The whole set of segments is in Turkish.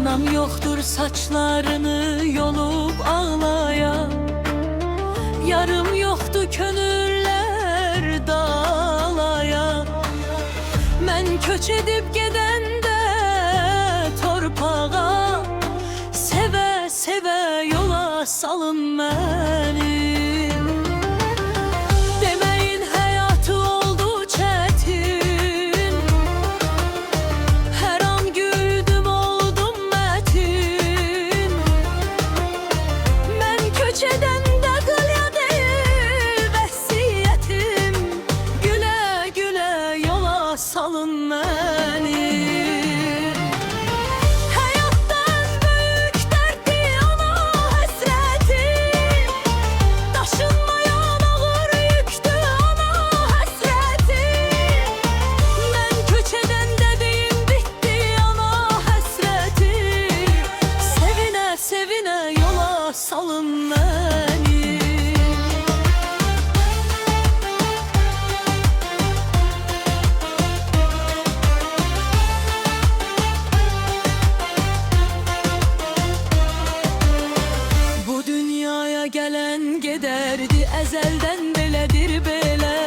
Anam yoktur saçlarını yolup ağlaya, yarım yoktu könüller dağlaya. Mən köç edip gedende torpağa, seve seve yola salın beni. Demeyin hayatı oldu çetin, her an güldüm oldum metin. Mən köç edende qılya değil vəsiyyətim, güle güle yola salın beni. Salın beni. Bu dünyaya gelen giderdi, ezelden belədir belə.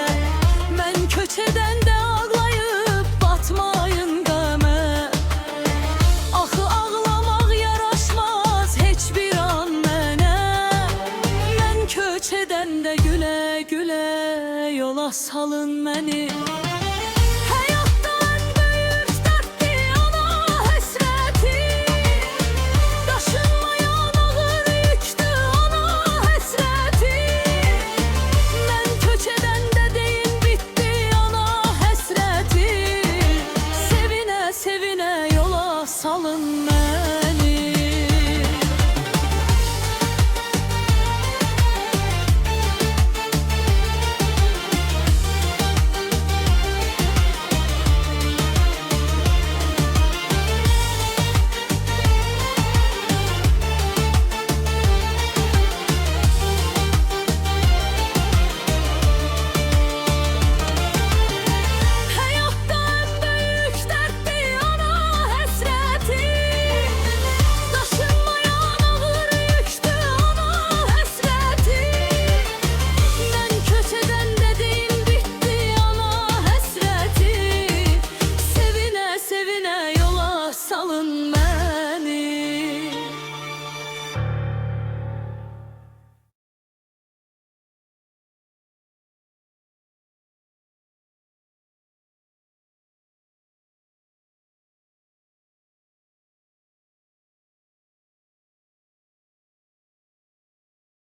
Mən köç edəndə ağlayıp batmayın qəmə. Axı ağlamaq yaraşmaz heç bir an. Köç edende güle güle yola salın beni. Hayattan büyük dertti ana hasreti, taşınmayan ağır yüktü ana hasreti. Ben köç edende deyin bitti ana hasreti, sevine sevine yola salın beni. Salın